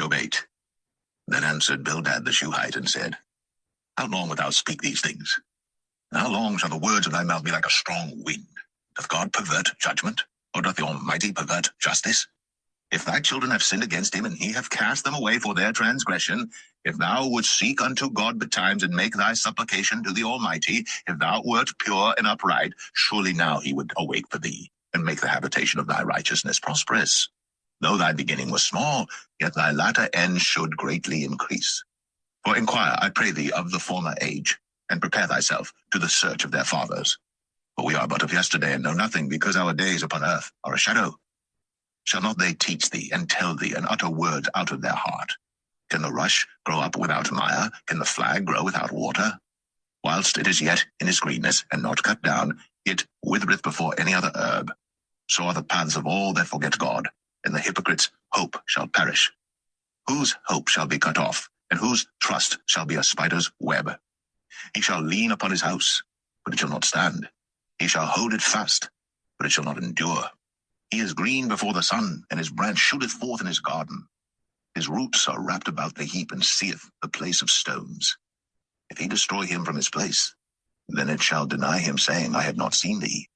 Job 8. Then answered Bildad the Shuhite and said, How long wilt thou speak these things? And how long shall the words of thy mouth be like a strong wind? Doth God pervert judgment, or doth the Almighty pervert justice? If thy children have sinned against him, and he have cast them away for their transgression, if thou wouldst seek unto God betimes, and make thy supplication to the Almighty, if thou wert pure and upright, surely now he would awake for thee, and make the habitation of thy righteousness prosperous. Though thy beginning was small, yet thy latter end should greatly increase. For inquire, I pray thee, of the former age, and prepare thyself to the search of their fathers. For we are but of yesterday, and know nothing, because our days upon earth are a shadow. Shall not they teach thee, and tell thee, and utter words out of their heart? Can the rush grow up without mire? Can the flag grow without water? Whilst it is yet in its greenness, and not cut down, it withereth before any other herb. So are the paths of all that forget God, and the hypocrite's hope shall perish. Whose hope shall be cut off, and whose trust shall be a spider's web? He shall lean upon his house, but it shall not stand. He shall hold it fast, but it shall not endure. He is green before the sun, and his branch shooteth forth in his garden. His roots are wrapped about the heap, and seeth the place of stones. If he destroy him from his place, then it shall deny him, saying, I had not seen thee.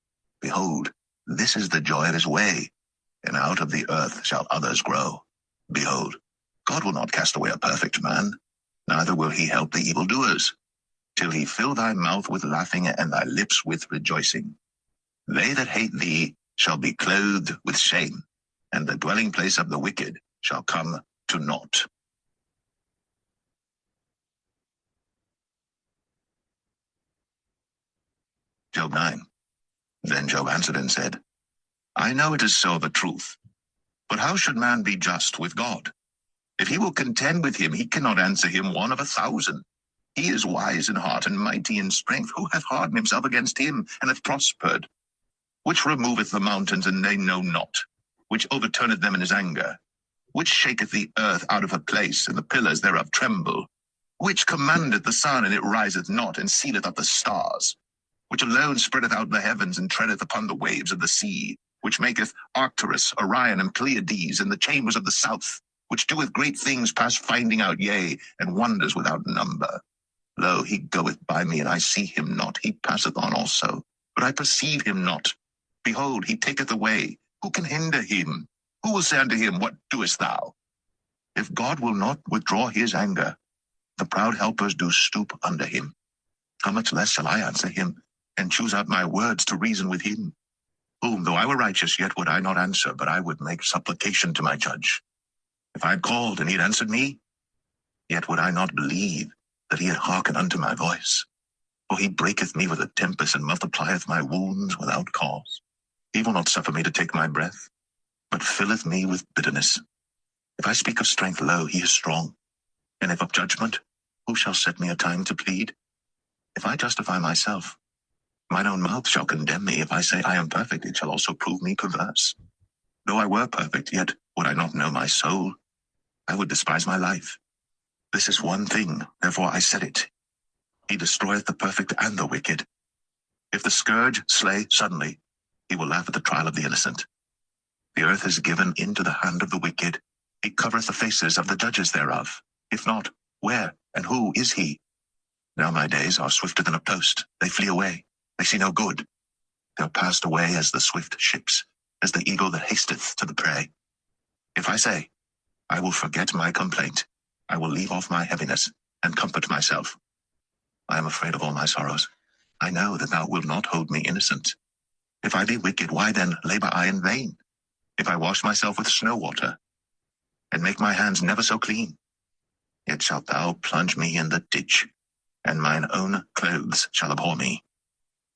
Behold, this is the joy of his way, and out of the earth shall others grow. Behold, God will not cast away a perfect man, neither will he help the evildoers, till he fill thy mouth with laughing, and thy lips with rejoicing. They that hate thee shall be clothed with shame, and the dwelling place of the wicked shall come to naught. Job 9. Then Job answered and said, I know it is so of a truth, but how should man be just with God? If he will contend with him, he cannot answer him 1 of 1,000. He is wise in heart and mighty in strength. Who hath hardened himself against him, and hath prospered? Which removeth the mountains, and they know not? Which overturneth them in his anger? Which shaketh the earth out of her place, and the pillars thereof tremble? Which commandeth the sun, and it riseth not, and sealeth up the stars? Which alone spreadeth out the heavens, and treadeth upon the waves of the sea? Which maketh Arcturus, Orion, and Pleiades, and the chambers of the south? Which doeth great things past finding out, yea, and wonders without number? Lo, he goeth by me, and I see him not. He passeth on also, but I perceive him not. Behold, he taketh away. Who can hinder him? Who will say unto him, What doest thou? If God will not withdraw his anger, the proud helpers do stoop under him. How much less shall I answer him, and choose out my words to reason with him? Whom, though I were righteous, yet would I not answer, but I would make supplication to my judge. If I had called, and he had answered me, yet would I not believe that he had hearkened unto my voice. For he breaketh me with a tempest, and multiplieth my wounds without cause. He will not suffer me to take my breath, but filleth me with bitterness. If I speak of strength, lo, he is strong. And if of judgment, who shall set me a time to plead? If I justify myself, mine own mouth shall condemn me. If I say I am perfect, it shall also prove me perverse. Though I were perfect, yet would I not know my soul. I would despise my life. This is one thing, therefore I said it. He destroyeth the perfect and the wicked. If the scourge slay suddenly, he will laugh at the trial of the innocent. The earth is given into the hand of the wicked. He covereth the faces of the judges thereof. If not, where and who is he? Now my days are swifter than a post. They flee away. They see no good. They are passed away as the swift ships, as the eagle that hasteth to the prey. If I say, I will forget my complaint, I will leave off my heaviness, and comfort myself. I am afraid of all my sorrows. I know that thou wilt not hold me innocent. If I be wicked, why then labor I in vain? If I wash myself with snow water, and make my hands never so clean, yet shalt thou plunge me in the ditch, and mine own clothes shall abhor me.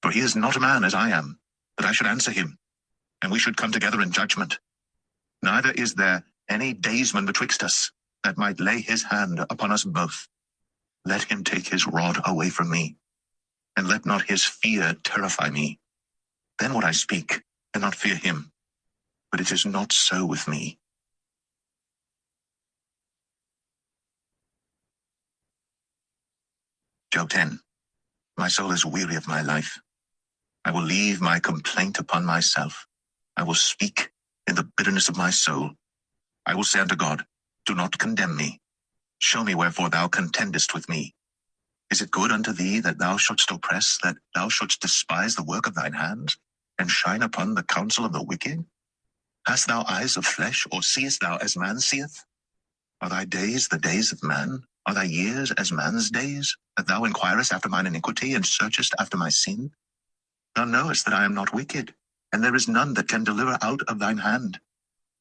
For he is not a man as I am, that I should answer him, and we should come together in judgment. Neither is there any daysman betwixt us, that might lay his hand upon us both. Let him take his rod away from me, and let not his fear terrify me. Then would I speak, and not fear him. But it is not so with me. Job 10. My soul is weary of my life. I will leave my complaint upon myself. I will speak in the bitterness of my soul. I will say unto God, do not condemn me. Show me wherefore thou contendest with me. Is it good unto thee that thou shouldst oppress, that thou shouldst despise the work of thine hands, and shine upon the counsel of the wicked? Hast thou eyes of flesh, or seest thou as man seeth? Are thy days the days of man? Are thy years as man's days, that thou inquirest after mine iniquity, and searchest after my sin? Thou knowest that I am not wicked, and there is none that can deliver out of thine hand.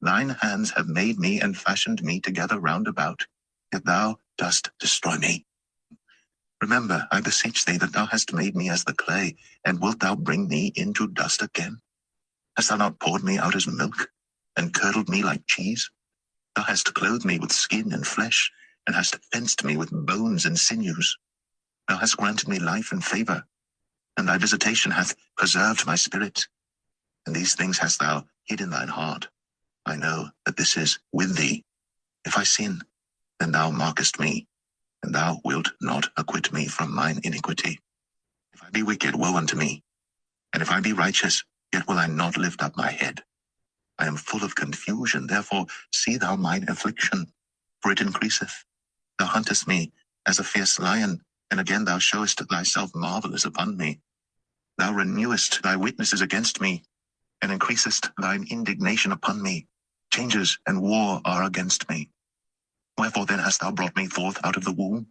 Thine hands have made me and fashioned me together round about, yet thou dost destroy me. Remember, I beseech thee, that thou hast made me as the clay, and wilt thou bring me into dust again? Hast thou not poured me out as milk, and curdled me like cheese? Thou hast clothed me with skin and flesh, and hast fenced me with bones and sinews. Thou hast granted me life and favor, and thy visitation hath preserved my spirit. And these things hast thou hid in thine heart. I know that this is with thee. If I sin, then thou markest me, and thou wilt not acquit me from mine iniquity. If I be wicked, woe unto me. And if I be righteous, yet will I not lift up my head. I am full of confusion, therefore see thou mine affliction, for it increaseth. Thou huntest me as a fierce lion, and again thou showest thyself marvelous upon me. Thou renewest thy witnesses against me, and increasest thine indignation upon me. Changes and war are against me. Wherefore then hast thou brought me forth out of the womb?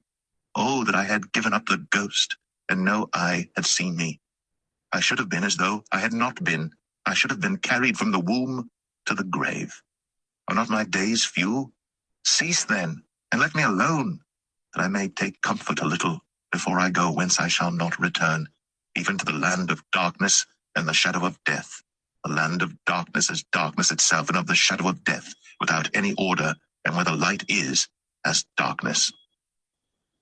Oh, that I had given up the ghost, and no eye had seen me. I should have been as though I had not been. I should have been carried from the womb to the grave. Are not my days few? Cease then, and let me alone, that I may take comfort a little before I go whence I shall not return, even to the land of darkness and the shadow of death. The land of darkness is darkness itself, and of the shadow of death, without any order, and where the light is, as darkness.